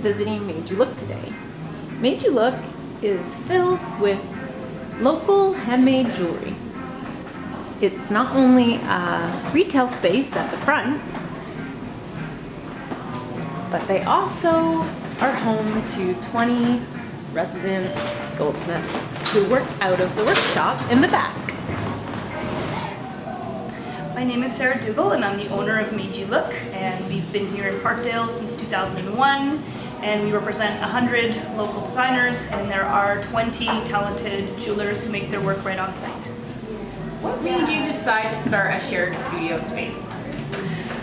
visiting Made You Look today. Made You Look is filled with local handmade jewelry. It's not only a retail space at the front, but they also are home to 20 resident goldsmiths who work out of the workshop in the back. My name is Sarah Dougal and I'm the owner of Made You Look, and we've been here in Parkdale since 2001, and we represent 100 local designers, and there are 20 talented jewelers who make their work right on site. What made you decide to start a shared studio space?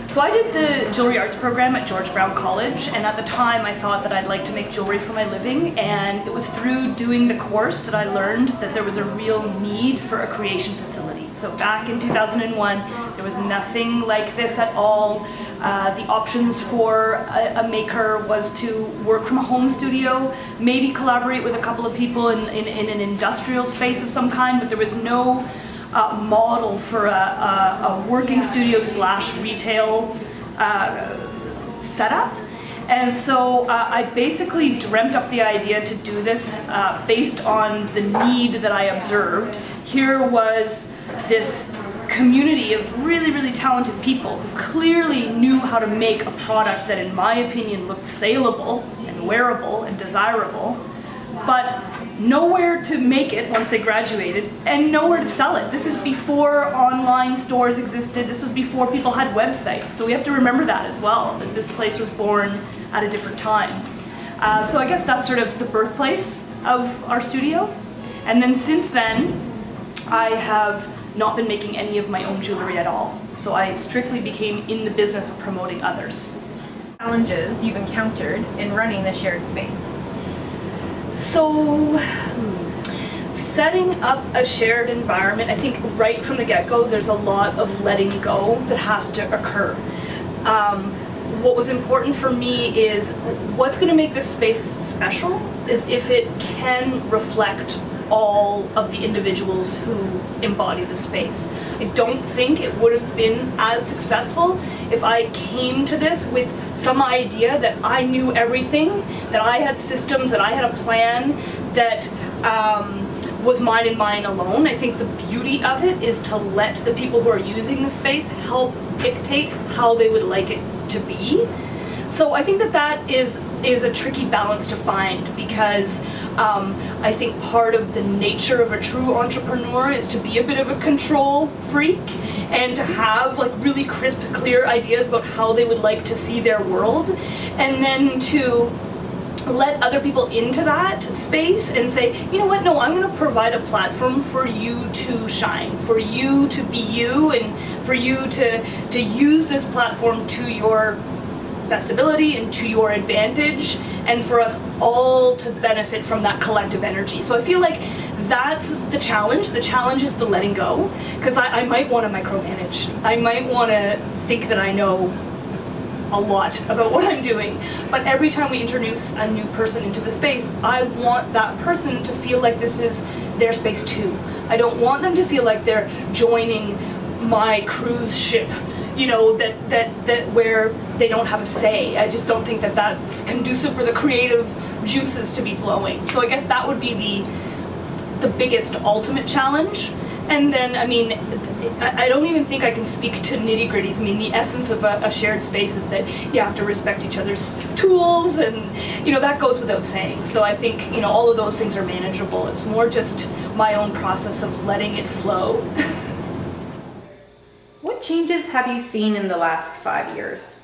So I did the jewelry arts program at George Brown College, and at the time I thought that I'd like to make jewelry for my living, and it was through doing the course that I learned that there was a real need for a creation facility. So back in 2001, there was nothing like this at all. The options for a maker was to work from a home studio, maybe collaborate with a couple of people in an industrial space of some kind, but there was no model for a working studio slash retail setup. And so I basically dreamt up the idea to do this based on the need that I observed. Here was this community of really, really talented people who clearly knew how to make a product that, in my opinion, looked saleable and wearable and desirable, but nowhere to make it once they graduated and nowhere to sell it. This is before online stores existed. This was before people had websites. So we have to remember that as well, that this place was born at a different time. So I guess that's sort of the birthplace of our studio. And then since then, I have not been making any of my own jewelry at all. So I strictly became in the business of promoting others. Challenges you've encountered in running the shared space? So, setting up a shared environment, I think right from the get-go, there's a lot of letting go that has to occur. What was important for me is what's going to make this space special is if it can reflect all of the individuals who embody the space. I don't think it would have been as successful if I came to this with some idea that I knew everything, that I had systems, that I had a plan that was mine and mine alone. I think the beauty of it is to let the people who are using the space help dictate how they would like it to be. So I think that is a tricky balance to find, because I think part of the nature of a true entrepreneur is to be a bit of a control freak and to have like really crisp, clear ideas about how they would like to see their world, and then to let other people into that space and say, you know what, no, I'm going to provide a platform for you to shine, for you to be you, and for you to use this platform to your best ability and to your advantage, and for us all to benefit from that collective energy. So I feel like that's the challenge. The challenge is the letting go, because I might want to micromanage. I might want to think that I know a lot about what I'm doing, but every time we introduce a new person into the space, I want that person to feel like this is their space too. I don't want them to feel like they're joining my cruise ship, you know, that where they don't have a say. I just don't think that that's conducive for the creative juices to be flowing. So I guess that would be the biggest ultimate challenge. And then, I mean, I don't even think I can speak to nitty-gritties. I mean, the essence of a shared space is that you have to respect each other's tools, and, you know, that goes without saying. So I think, you know, all of those things are manageable. It's more just my own process of letting it flow. What changes have you seen in the last 5 years?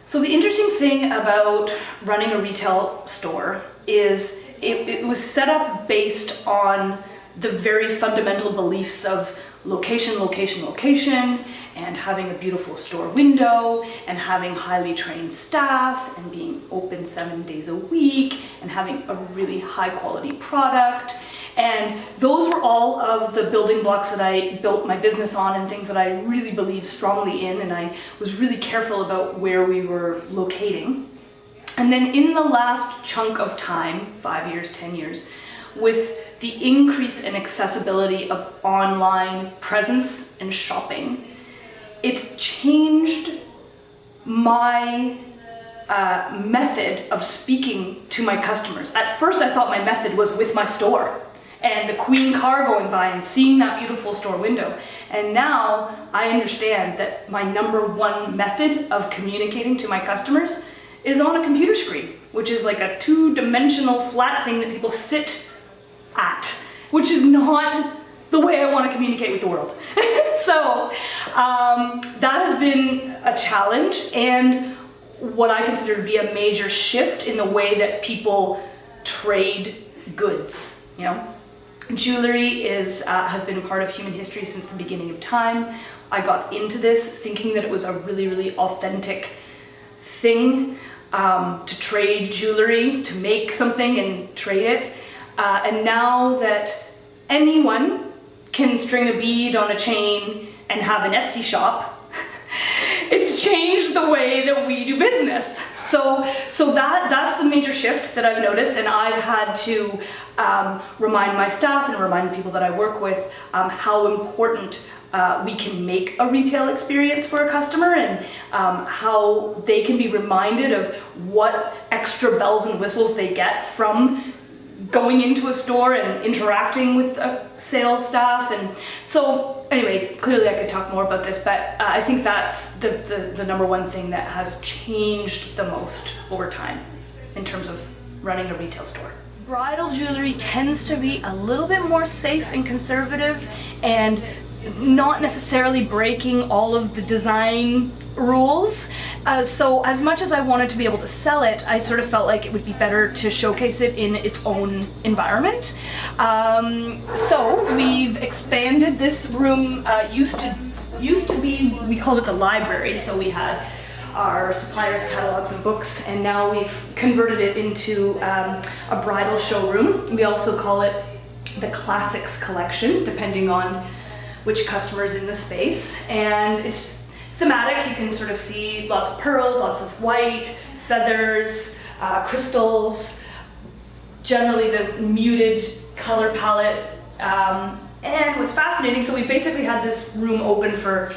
So the interesting thing about running a retail store is it was set up based on the very fundamental beliefs of location, location, location, and having a beautiful store window, and having highly trained staff, and being open 7 days a week, and having a really high quality product. And those were all of the building blocks that I built my business on, and things that I really believed strongly in, and I was really careful about where we were locating. And then in the last chunk of time, 5 years, 10 years, with the increase in accessibility of online presence and shopping, it's changed my method of speaking to my customers. At first I thought my method was with my store and the Queen car going by and seeing that beautiful store window. And now I understand that my number one method of communicating to my customers is on a computer screen, which is like a two-dimensional flat thing that people sit at, which is not the way I want to communicate with the world. So that has been a challenge, and what I consider to be a major shift in the way that people trade goods. You know, jewelry has been a part of human history since the beginning of time. I got into this thinking that it was a really, really authentic thing to trade jewelry, to make something and trade it. And now that anyone can string a bead on a chain and have an Etsy shop, it's changed the way that we do business. So that's the major shift that I've noticed, and I've had to remind my staff and remind the people that I work with how important we can make a retail experience for a customer, and how they can be reminded of what extra bells and whistles they get from going into a store and interacting with a sales staff. And so anyway, clearly I could talk more about this, but I think that's the number one thing that has changed the most over time in terms of running a retail store. Bridal jewelry tends to be a little bit more safe and conservative and not necessarily breaking all of the design rules. So as much as I wanted to be able to sell it, I sort of felt like it would be better to showcase it in its own environment. So we've expanded this room. Used to be, we called it the library, so we had our suppliers' catalogs and books, and now we've converted it into a bridal showroom. We also call it the Classics Collection, depending on which customer's in the space, and it's thematic. You can sort of see lots of pearls, lots of white, feathers, crystals, generally the muted color palette. And what's fascinating, so we basically had this room open for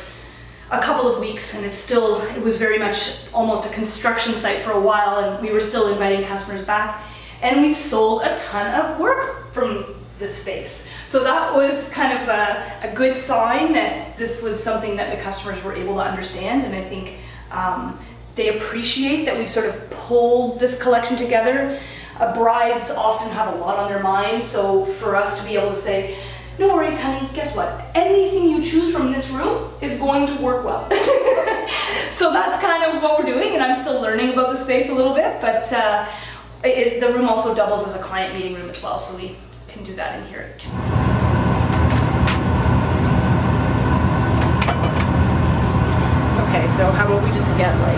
a couple of weeks, and it was very much almost a construction site for a while, and we were still inviting customers back, and we've sold a ton of work from this space. So that was kind of a good sign that this was something that the customers were able to understand, and I think they appreciate that we've sort of pulled this collection together. Brides often have a lot on their mind, so for us to be able to say, no worries, honey, guess what? Anything you choose from this room is going to work well. So that's kind of what we're doing, and I'm still learning about the space a little bit, but the room also doubles as a client meeting room as well, so we can do that in here too. Okay, so how about we just get like